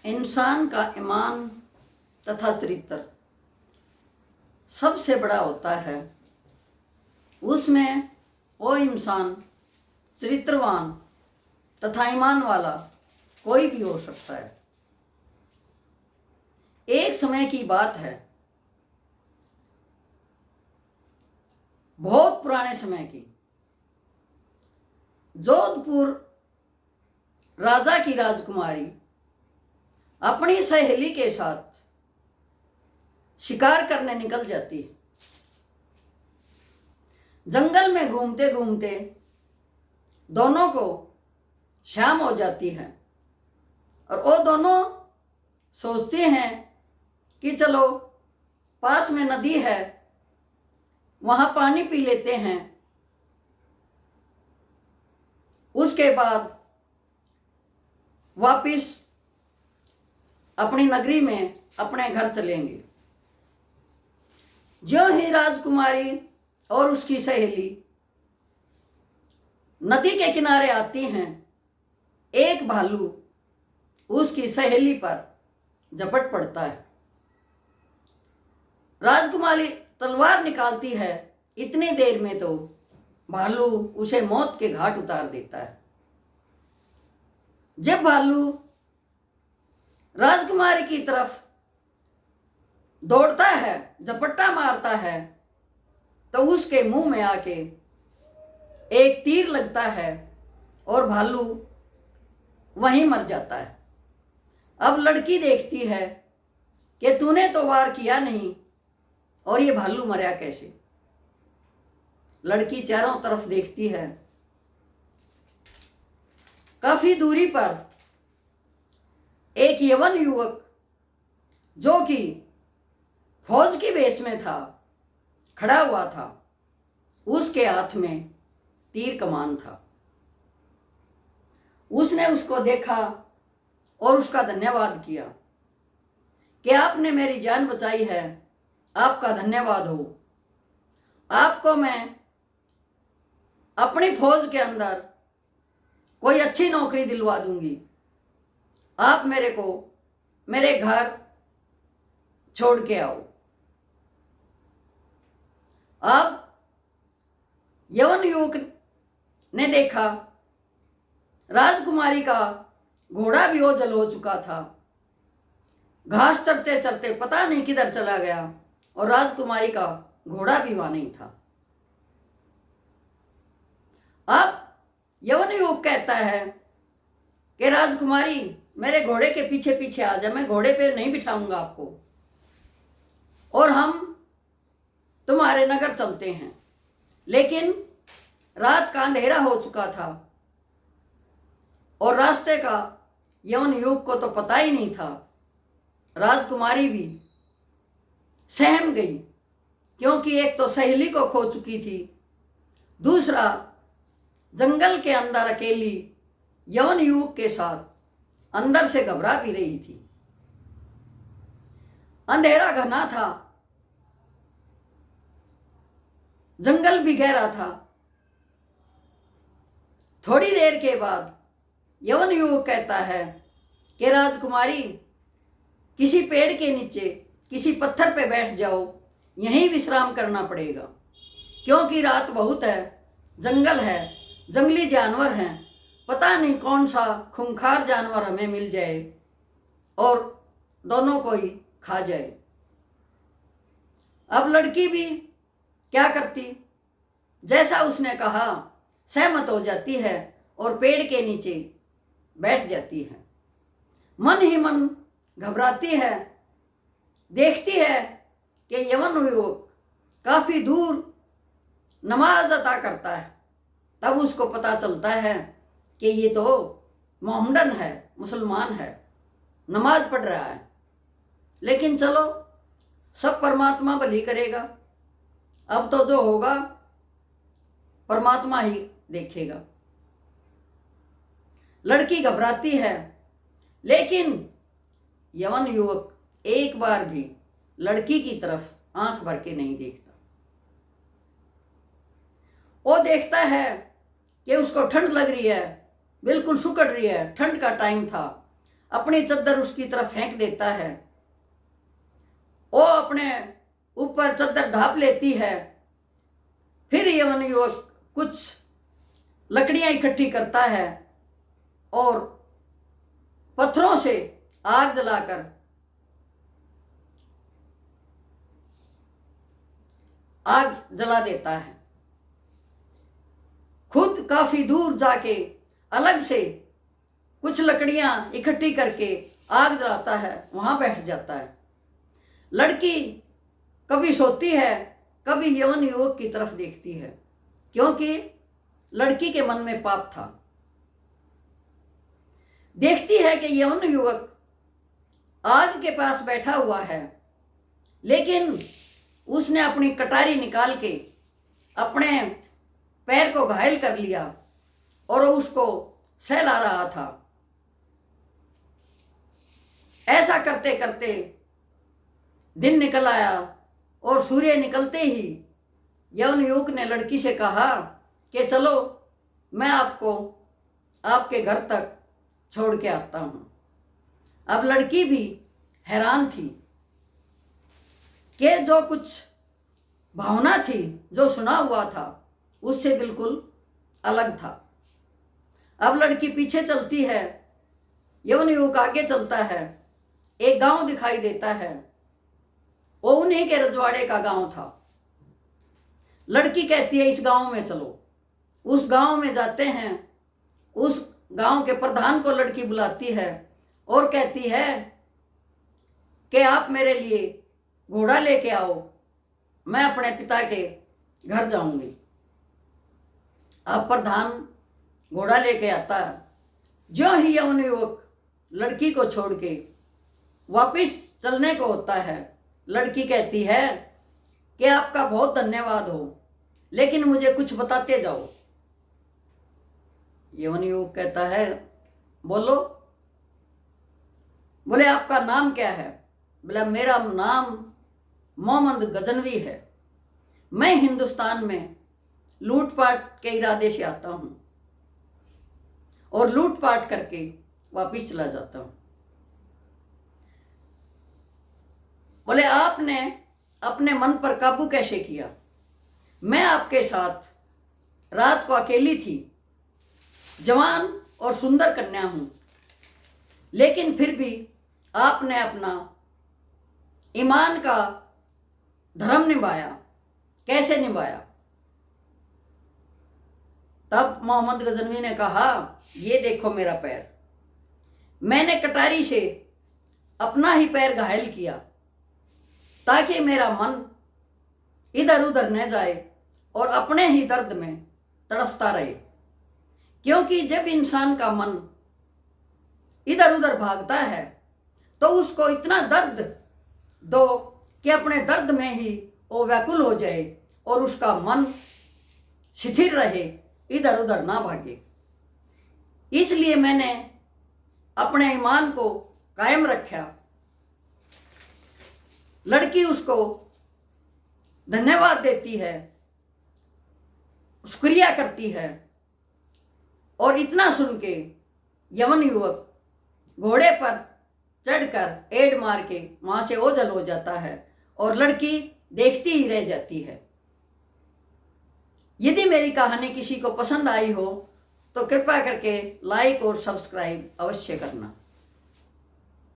इंसान का ईमान तथा चरित्र सबसे बड़ा होता है। उसमें वो इंसान चरित्रवान तथा ईमान वाला कोई भी हो सकता है। एक समय की बात है, बहुत पुराने समय की। जोधपुर राजा की राजकुमारी अपनी सहेली के साथ शिकार करने निकल जाती है। जंगल में घूमते घूमते दोनों को शाम हो जाती है और वो दोनों सोचते हैं कि चलो पास में नदी है, वहाँ पानी पी लेते हैं। उसके बाद वापिस अपनी नगरी में अपने घर चलेंगे। ज्यों ही राजकुमारी और उसकी सहेली नदी के किनारे आती हैं, एक भालू उसकी सहेली पर झपट पड़ता है। राजकुमारी तलवार निकालती है, इतनी देर में तो भालू उसे मौत के घाट उतार देता है। जब भालू राजकुमारी की तरफ दौड़ता है, झपट्टा मारता है, तो उसके मुंह में आके एक तीर लगता है और भालू वहीं मर जाता है। अब लड़की देखती है कि तूने तो वार किया नहीं और ये भालू मरा कैसे। लड़की चारों तरफ देखती है। काफी दूरी पर एक यवन युवक जो कि फौज की वेश में था, खड़ा हुआ था। उसके हाथ में तीर कमान था। उसने उसको देखा और उसका धन्यवाद किया कि आपने मेरी जान बचाई है, आपका धन्यवाद हो। आपको मैं अपनी फौज के अंदर कोई अच्छी नौकरी दिलवा दूंगी। आप मेरे को मेरे घर छोड़ के आओ। अब यवन युवक ने देखा राजकुमारी का घोड़ा भी ओझल हो चुका था। घास चरते चरते पता नहीं किधर चला गया और राजकुमारी का घोड़ा भी वहां नहीं था। अब यवन युवक कहता है कि राजकुमारी मेरे घोड़े के पीछे पीछे आ जा, मैं घोड़े पे नहीं बिठाऊंगा आपको और हम तुम्हारे नगर चलते हैं। लेकिन रात का अंधेरा हो चुका था और रास्ते का यवन युवक को तो पता ही नहीं था। राजकुमारी भी सहम गई, क्योंकि एक तो सहेली को खो चुकी थी, दूसरा जंगल के अंदर अकेली यवन युवक के साथ अंदर से घबरा भी रही थी। अंधेरा घना था, जंगल भी गहरा था। थोड़ी देर के बाद यवन युवक कहता है कि राजकुमारी किसी पेड़ के नीचे किसी पत्थर पे बैठ जाओ, यहीं विश्राम करना पड़ेगा, क्योंकि रात बहुत है, जंगल है, जंगली जानवर हैं, पता नहीं कौन सा खूंखार जानवर हमें मिल जाए और दोनों को ही खा जाए। अब लड़की भी क्या करती, जैसा उसने कहा सहमत हो जाती है और पेड़ के नीचे बैठ जाती है। मन ही मन घबराती है, देखती है कि यवन युवक काफी दूर नमाज अता करता है। तब उसको पता चलता है कि ये तो मोहम्मदन है, मुसलमान है, नमाज पढ़ रहा है। लेकिन चलो, सब परमात्मा भली करेगा, अब तो जो होगा परमात्मा ही देखेगा। लड़की घबराती है, लेकिन यवन युवक एक बार भी लड़की की तरफ आंख भर के नहीं देखता। वो देखता है कि उसको ठंड लग रही है, बिल्कुल सुकड़ रही है, ठंड का टाइम था। अपनी चद्दर उसकी तरफ फेंक देता है। वो अपने ऊपर चद्दर ढाप लेती है। फिर यवन युवक कुछ लकड़ियां इकट्ठी करता है और पत्थरों से आग जलाकर आग जला देता है। खुद काफी दूर जाके अलग से कुछ लकड़ियां इकट्ठी करके आग जलाता है, वहां बैठ जाता है। लड़की कभी सोती है, कभी यवन युवक की तरफ देखती है, क्योंकि लड़की के मन में पाप था। देखती है कि यवन युवक आग के पास बैठा हुआ है, लेकिन उसने अपनी कटारी निकाल के अपने पैर को घायल कर लिया और उसको सहला रहा था। ऐसा करते करते दिन निकल आया और सूर्य निकलते ही यवन युवक ने लड़की से कहा कि चलो मैं आपको आपके घर तक छोड़ के आता हूँ। अब लड़की भी हैरान थी कि जो कुछ भावना थी, जो सुना हुआ था, उससे बिल्कुल अलग था। अब लड़की पीछे चलती है, यवन युवक आगे चलता है। एक गांव दिखाई देता है, वो उन्हीं के रजवाड़े का गांव था। लड़की कहती है इस गांव में चलो। उस गांव में जाते हैं। उस गांव के प्रधान को लड़की बुलाती है और कहती है कि आप मेरे लिए घोड़ा लेके आओ, मैं अपने पिता के घर जाऊंगी। अब प्रधान घोड़ा लेके आता है। जो ही यवन युवक लड़की को छोड़ के वापिस चलने को होता है, लड़की कहती है कि आपका बहुत धन्यवाद हो, लेकिन मुझे कुछ बताते जाओ। यवन युवक कहता है बोलो। बोले आपका नाम क्या है? बोला मेरा नाम मोहम्मद गजनवी है। मैं हिंदुस्तान में लूटपाट के इरादे से आता हूँ और लूटपाट करके वापिस चला जाता हूँ। बोले आपने अपने मन पर काबू कैसे किया? मैं आपके साथ रात को अकेली थी, जवान और सुंदर कन्या हूँ, लेकिन फिर भी आपने अपना ईमान का धर्म निभाया। कैसे निभाया? तब मोहम्मद गजनवी ने कहा ये देखो मेरा पैर, मैंने कटारी से अपना ही पैर घायल किया ताकि मेरा मन इधर उधर न जाए और अपने ही दर्द में तड़फता रहे। क्योंकि जब इंसान का मन इधर उधर भागता है तो उसको इतना दर्द दो कि अपने दर्द में ही वो व्याकुल हो जाए और उसका मन शिथिल रहे, इधर उधर ना भागे। इसलिए मैंने अपने ईमान को कायम रखा। लड़की उसको धन्यवाद देती है, शुक्रिया करती है और इतना सुन के यवन युवक घोड़े पर चढ़कर एड़ मार के वहां से ओझल हो जाता है और लड़की देखती ही रह जाती है। यदि मेरी कहानी किसी को पसंद आई हो तो कृपया करके लाइक और सब्सक्राइब अवश्य करना।